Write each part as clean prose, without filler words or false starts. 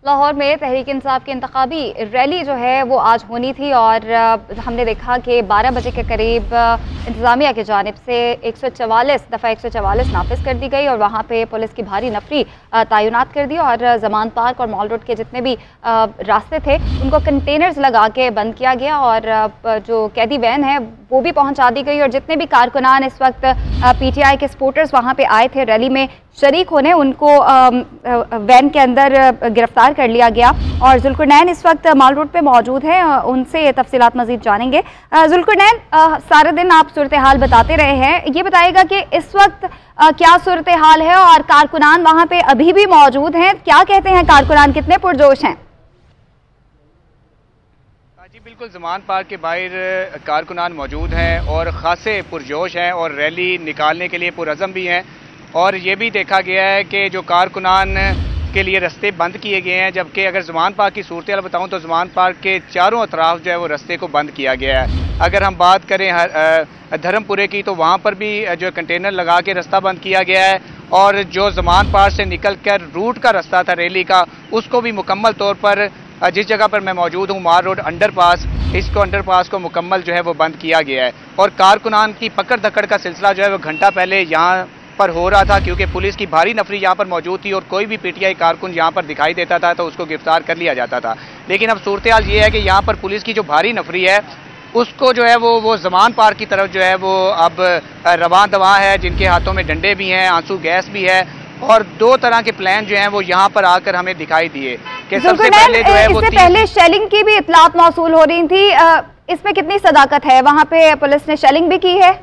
लाहौर में तहरीक इंसाफ की इंतखाबी रैली जो है वो आज होनी थी और हमने देखा कि 12 बजे के करीब इंतज़ामिया की जानिब से 144 दफ़ा 144 नाफिज कर दी गई और वहाँ पे पुलिस की भारी नफरी तैनात कर दी और जमान पार्क और मॉल रोड के जितने भी रास्ते थे उनको कंटेनर्स लगा के बंद किया गया और जो कैदी वैन है वो भी पहुँचा दी गई और जितने भी कारकुनान इस वक्त PTI के सपोर्टर्स वहाँ पे आए थे रैली में शरीक होने, उनको वैन के अंदर गिरफ्तार कर लिया गया। और जुल्कुरनैन इस वक्त माल रोड पे मौजूद है, उनसे ये तफसीलात मजीद जानेंगे। जुल्कुरनैन, सारा दिन आप सूरत हाल बताते रहे हैं, ये बताइएगा कि इस वक्त क्या सूरत हाल है और कारकुनान वहाँ पे अभी भी मौजूद हैं? क्या कहते हैं कारकुनान, कितने पुरजोश हैं? जी बिल्कुल, जमान पार्क के बाहर कारकुनान मौजूद हैं और ख़ासे पुरजोश हैं और रैली निकालने के लिए पुरअज़म भी हैं। और ये भी देखा गया है कि जो कारकुनान के लिए रास्ते बंद किए गए हैं, जबकि अगर जमान पार्क की सूरत हाल बताऊँ तो जमान पार्क के चारों अतराफ जो है वो रास्ते को बंद किया गया है। अगर हम बात करें धर्मपुरे की तो वहाँ पर भी जो कंटेनर लगा के रास्ता बंद किया गया है और जो जमान पार्क से निकल कर रूट का रास्ता था रैली का, उसको भी मुकम्मल तौर पर जिस जगह पर मैं मौजूद हूँ मार रोड अंडरपास, इसको अंडरपास को मुकम्मल जो है वो बंद किया गया है। और कारकुनान की पकड़ धकड़ का सिलसिला जो है वो घंटा पहले यहाँ पर हो रहा था, क्योंकि पुलिस की भारी नफरी यहाँ पर मौजूद थी और कोई भी PTI कारकुन यहाँ पर दिखाई देता था तो उसको गिरफ्तार कर लिया जाता था। लेकिन अब सूरत हाल ये है कि यहाँ पर पुलिस की जो भारी नफरी है उसको जो है वो जमान पार्क की तरफ जो है वो अब रवां दवा है, जिनके हाथों में डंडे भी हैं, आंसू गैस भी है और दो तरह के प्लान जो हैं वो यहाँ पर आकर हमें दिखाई दिए कि सबसे पहले जो है वो पहले शेलिंग की भी इतलात मौसूल हो रही थी, इसमें कितनी सदाकत है? वहाँ पे पुलिस ने शेलिंग भी की है?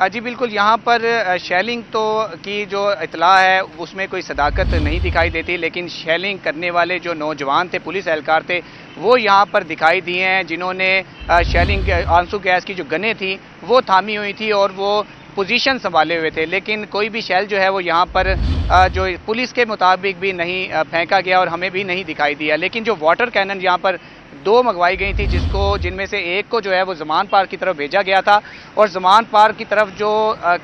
जी बिल्कुल, यहाँ पर शेलिंग तो की जो इतला है उसमें कोई सदाकत नहीं दिखाई देती, लेकिन शेलिंग करने वाले जो नौजवान थे, पुलिस एहलकार थे, वो यहाँ पर दिखाई दिए हैं, जिन्होंने शेलिंग आंसू गैस की जो गनें थी वो थामी हुई थी और वो पोजीशन संभाले हुए थे। लेकिन कोई भी शेल जो है वो यहाँ पर जो पुलिस के मुताबिक भी नहीं फेंका गया और हमें भी नहीं दिखाई दिया। लेकिन जो वाटर कैनन यहाँ पर 2 मंगवाई गई थी, जिनमें से एक को जो है वो जमान पार्क की तरफ भेजा गया था और जमान पार्क की तरफ जो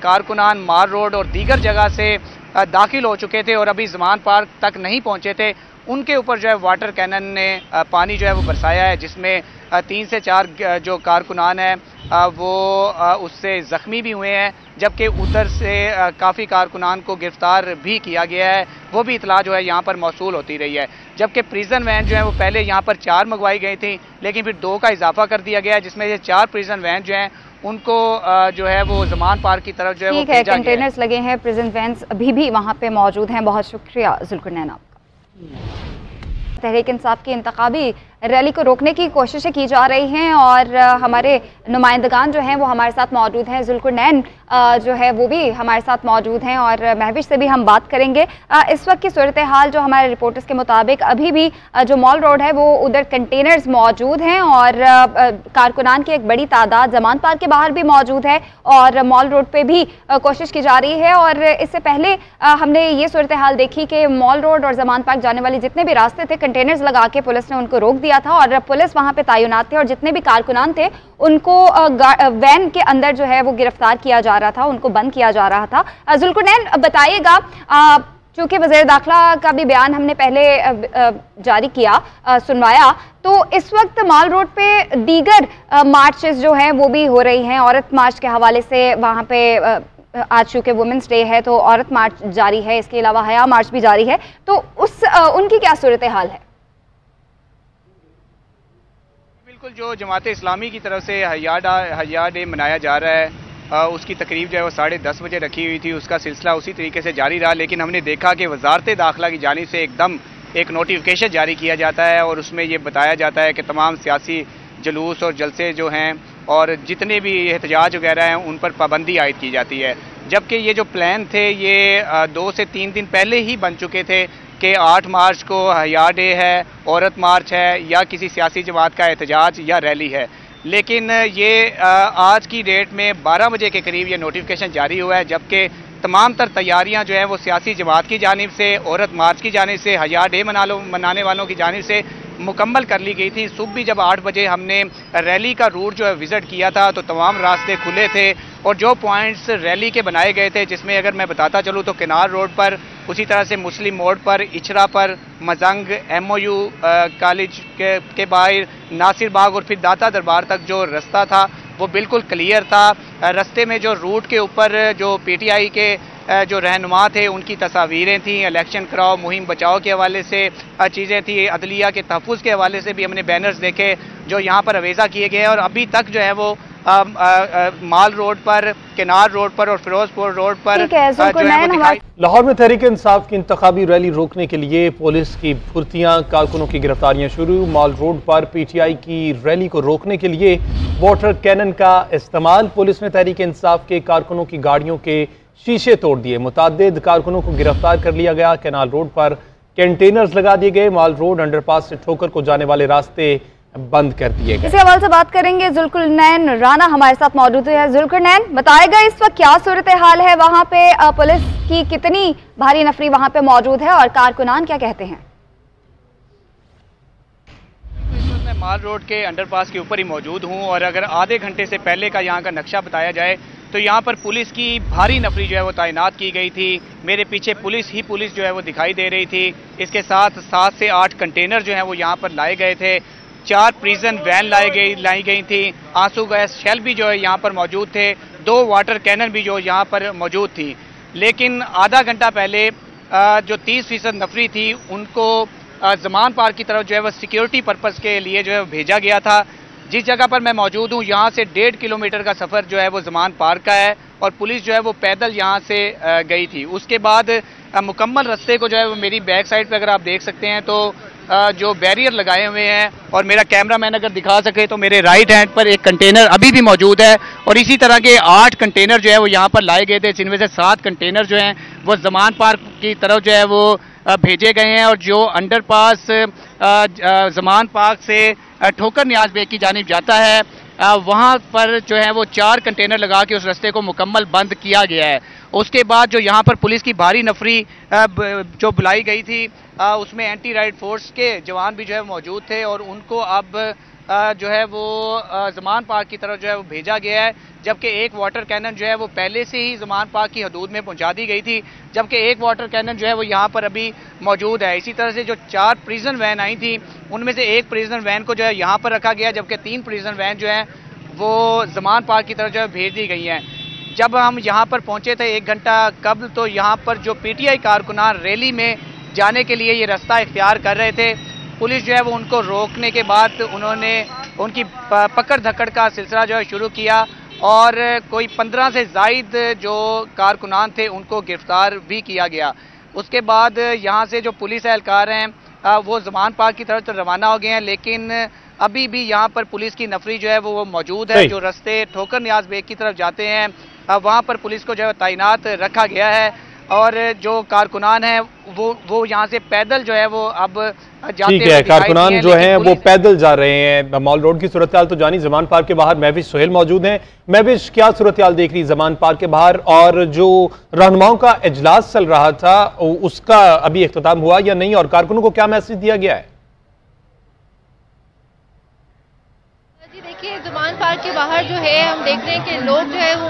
कारकुनान मार रोड और दीगर जगह से दाखिल हो चुके थे और अभी जमान पार्क तक नहीं पहुँचे थे, उनके ऊपर जो है वाटर कैनन ने पानी जो है वो बरसाया है, जिसमें 3 से 4 जो कारकुनान हैं वो उससे ज़ख्मी भी हुए हैं, जबकि उधर से काफ़ी कारकुनान को गिरफ्तार भी किया गया है। वो भी इतला जो है यहाँ पर मौसूल होती रही है। जबकि प्रिजन वैन जो है वो पहले यहाँ पर 4 मंगवाई गई थी, लेकिन फिर 2 का इजाफा कर दिया गया है, जिसमें ये 4 प्रिजन वैन जो हैं उनको जो है वो जमान पार्क की तरफ जो है वो भेजा गया है। कंटेनर्स लगे हैं, प्रिजन वैन्स अभी भी वहाँ पे मौजूद हैं। बहुत शुक्रिया जुल्कुरनैन आपका। तहरीक इंसाफ की इंतखाबी रैली को रोकने की कोशिशें की जा रही हैं और हमारे नुमाइंदगान जो हैं वो हमारे साथ मौजूद हैं। जुल्कुरनैन जो है वो भी हमारे साथ मौजूद हैं और महविश से भी हम बात करेंगे। इस वक्त की सूरत हाल जो हमारे रिपोर्टर्स के मुताबिक अभी भी जो मॉल रोड है वो उधर कंटेनर्स मौजूद हैं और कारकुनान की एक बड़ी तादाद जमान पार्क के बाहर भी मौजूद है और मॉल रोड पे भी कोशिश की जा रही है। और इससे पहले हमने ये सूरत हाल देखी कि मॉल रोड और जमान पार्क जाने वाले जितने भी रास्ते थे कंटेनर्स लगा के पुलिस ने उनको रोक दिया था और पुलिस वहां पे तैनात थे और जितने भी कारकुनान थे उनको वैन के अंदर जो है वो गिरफ्तार किया जा रहा था, उनको बंद किया जा रहा था। जुल्कुरनैन, बताइएगा, चूंकि वज़ीर दाखिला का भी बयान हमने पहले जारी किया, सुनवाया, तो इस वक्त माल रोड पे दीगर मार्चेस जो हैं वो भी हो रही हैं। औरत मार्च के हवाले से वहाँ पे आज चूँकि वुमेंस डे है तो औरत मार्च जारी है, इसके अलावा हया मार्च भी जारी है, तो उनकी क्या सूरत हाल है? बिल्कुल, जो जमात इस्लामी की तरफ से हया डे मनाया जा रहा है उसकी तकरीब जो है वो 10:30 बजे रखी हुई थी, उसका सिलसिला उसी तरीके से जारी रहा। लेकिन हमने देखा कि वजारत दाखिला की जानिब से एकदम एक नोटिफिकेशन जारी किया जाता है और उसमें ये बताया जाता है कि तमाम सियासी जुलूस और जलसे जो हैं और जितने भी एहतजाज वगैरह हैं उन पर पाबंदी आयद की जाती है। जबकि ये जो प्लान थे ये 2 से 3 दिन पहले ही बन चुके थे कि 8 मार्च को हया डे है, औरत मार्च है या किसी सियासी जमात का एहतजाज या रैली है। लेकिन ये आज की डेट में 12 बजे के करीब ये नोटिफिकेशन जारी हुआ है, जबकि तमाम तर तैयारियां जो है वो सियासी जमात की जानिब से, औरत मार्च की जानिब से, हया डे मनाने वालों की जानिब से मुकम्मल कर ली गई थी। सुबह भी जब 8 बजे हमने रैली का रूट जो है विजिट किया था तो तमाम रास्ते खुले थे और जो पॉइंट्स रैली के बनाए गए थे, जिसमें अगर मैं बताता चलूँ तो किनार रोड पर, उसी तरह से मुस्लिम मोड़ पर, इचरा पर, मजंग, MOU कॉलेज के बाहर, नासिर बाग और फिर दाता दरबार तक जो रास्ता था वो बिल्कुल क्लियर था। रास्ते में जो रूट के ऊपर जो PTI के जो रहनुमा थे उनकी तस्वीरें थी, इलेक्शन कराओ, मुहिम बचाओ के हवाले से चीज़ें थी, अदलिया के तहफ़्फ़ुज़ के हवाले से भी हमने बैनर्स देखे जो यहाँ पर अवेज़ा किए गए और अभी तक जो है वो माल रोड पर, किनार रोड पर और फिरोजपुर रोड पर जो है वो दिखाई। लाहौर में तहरीक इंसाफ की इंतखाबी रैली रोकने के लिए पुलिस की फुर्तियां, कारकुनों की गिरफ्तारियां शुरू। माल रोड पर PTI की रैली को रोकने के लिए वाटर कैनन का इस्तेमाल। पुलिस ने तहरीक इंसाफ के कारकुनों की गाड़ियों के शीशे तोड़ दिए। मुतअद्दिद कारकुनों को गिरफ्तार कर लिया गया। कैनाल रोड पर कंटेनर्स लगा दिए गए। माल रोड अंडरपास से ठोकर को जाने वाले रास्ते बंद कर दिए गए। इसी हवाले से बात करेंगे, जुल्कुरनैन राना हमारे साथ मौजूद है। जुल्कुरनैन, बताएगा इस वक्त क्या सूरत हाल है वहाँ पे, पुलिस की कितनी भारी नफरी वहाँ पे मौजूद है और कारकुनान क्या कहते हैं? मैं माल रोड के अंडरपास के ऊपर ही मौजूद हूँ और अगर आधे घंटे से पहले का यहाँ का नक्शा बताया जाए तो यहाँ पर पुलिस की भारी नफरी जो है वो तैनात की गई थी। मेरे पीछे पुलिस जो है वो दिखाई दे रही थी। इसके साथ 7 से 8 कंटेनर जो है वो यहाँ पर लाए गए थे। 4 प्रिजन वैन लाई गई थी। आंसू गैस शेल भी जो है यहाँ पर मौजूद थे। 2 वाटर कैनन भी जो यहाँ पर मौजूद थी। लेकिन आधा घंटा पहले जो 30% नफरी थी उनको ज़मान पार्क की तरफ जो है वो सिक्योरिटी पर्पज़ के लिए जो है भेजा गया था। जिस जगह पर मैं मौजूद हूँ यहाँ से 1.5 किलोमीटर का सफ़र जो है वो ज़मान पार्क का है और पुलिस जो है वो पैदल यहाँ से गई थी। उसके बाद मुकम्मल रास्ते को जो है वो मेरी बैक साइड पर अगर आप देख सकते हैं तो जो बैरियर लगाए हुए हैं और मेरा कैमरामैन अगर दिखा सके तो मेरे राइट हैंड पर एक कंटेनर अभी भी मौजूद है और इसी तरह के 8 कंटेनर जो है वो यहाँ पर लाए गए थे, जिनमें से 7 कंटेनर जो हैं वो ज़मान पार्क की तरफ जो है वो भेजे गए हैं और जो अंडरपास ज़मान पार्क से ठोकर नियाज बेग की जानिब जाता है वहाँ पर जो है वो 4 कंटेनर लगा के उस रास्ते को मुकम्मल बंद किया गया है। उसके बाद जो यहाँ पर पुलिस की भारी नफरी जो बुलाई गई थी उसमें एंटी राइट फोर्स के जवान भी जो है मौजूद थे और उनको अब जो है वो ज़मान पार्क की तरफ जो है वो भेजा गया है। जबकि एक वाटर कैनन जो है वो पहले से ही ज़मान पार्क की हदूद में पहुंचा दी गई थी, जबकि एक वाटर कैनन जो है वो यहाँ पर अभी मौजूद है। इसी तरह से जो 4 प्रिजन वैन आई थी उनमें से एक प्रिजन वैन को जो है यहाँ पर रखा गया, जबकि 3 प्रिजन वैन जो है वो ज़मान पार्क की तरफ जो है भेज दी गई हैं। जब हम यहाँ पर पहुँचे थे 1 घंटा कबल तो यहाँ पर जो PTI कारकुनान रैली में जाने के लिए ये रास्ता इख्तियार कर रहे थे, पुलिस जो है वो उनको रोकने के बाद उन्होंने उनकी पकड़ धकड़ का सिलसिला जो है शुरू किया और कोई 15 से ज़ायद जो कारकुनान थे उनको गिरफ्तार भी किया गया। उसके बाद यहाँ से जो पुलिस एहलकार हैं वो ज़मान पार्क की तरफ तो रवाना हो गए हैं, लेकिन अभी भी यहाँ पर पुलिस की नफरी जो है वो मौजूद है। जो रास्ते ठोकर नियाज बेग की तरफ जाते हैं वहाँ पर पुलिस को जो है तैनात रखा गया है और जो कारकुनान हैं वो यहाँ से पैदल जो है वो अब जाते हैं। ठीक है, कारकुनान जो हैं वो पैदल जा रहे हैं। माल रोड की सूरत हाल तो जानी, ज़मान पार्क के बाहर महविश सोहेल मौजूद हैं। महविश, क्या सूरत हाल देख रही ज़मान पार्क के बाहर और जो रहनुमाओं का इजलास चल रहा था उसका अभी इख्तिताम हुआ या नहीं और कारकुनों को क्या मैसेज दिया गया है? देखिए, ज़मान पार्क के बाहर जो है हम देख रहे हैं कि लोग जो है वो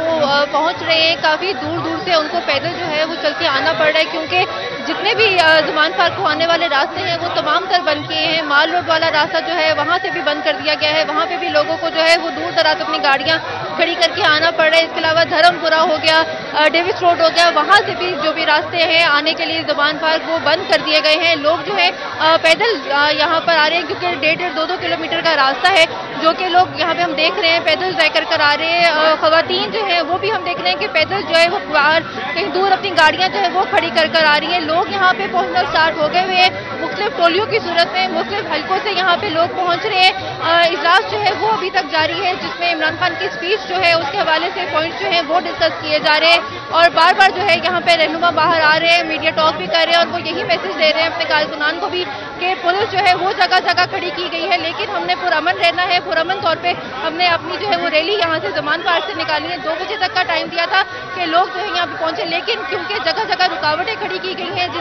पहुंच रहे हैं। काफ़ी दूर दूर से उनको पैदल जो है वो चल के आना पड़ रहा है क्योंकि जितने भी ज़मान पार्क को आने वाले रास्ते हैं वो तमाम तर बंद किए हैं। माल रोड वाला रास्ता जो है वहाँ से भी बंद कर दिया गया है। वहाँ पे भी लोगों को जो है वो दूर दराज अपनी गाड़ियाँ खड़ी करके आना पड़ रहा है। इसके अलावा धर्मपुरा हो गया, डेविस रोड हो गया, वहाँ से भी जो भी रास्ते हैं आने के लिए ज़मान पार्क वो बंद कर दिए गए हैं। लोग जो है पैदल यहाँ पर आ रहे हैं क्योंकि 1.5-2 किलोमीटर का रास्ता है जो कि लोग यहाँ पे हम देख रहे हैं पैदल तय कर आ रहे हैं। खवातीन जो है वो भी हम देख रहे हैं कि पैदल जो है वो बाहर कहीं दूर अपनी गाड़ियां जो है वो खड़ी कर आ रही हैं। लोग यहाँ पे पहुंचना स्टार्ट हो गए हुए हैं। मुख्तलिफ टोलियों की सूरत में मुख्तलिफ हल्कों से यहाँ पे लोग पहुंच रहे हैं। इजलास जो है वो अभी तक जारी है जिसमें इमरान खान की स्पीच जो है उसके हवाले से पॉइंट्स जो है वो डिस्कस किए जा रहे हैं और बार बार जो है यहाँ पे रहनुमा बाहर आ रहे हैं, मीडिया टॉक भी कर रहे हैं और वो यही मैसेज दे रहे हैं अपने कारकुनान को भी कि पुलिस जो है वो जगह जगह खड़ी की गई है लेकिन हमने पुरअमन रहना है। पुरअमन तौर पे हमने अपनी जो है वो रैली यहाँ से ज़मान पार्क से निकाली है। 2 बजे तक का टाइम दिया था कि लोग जो है यहाँ पे पहुंचे, लेकिन क्योंकि जगह जगह रुकावटें खड़ी की गई हैं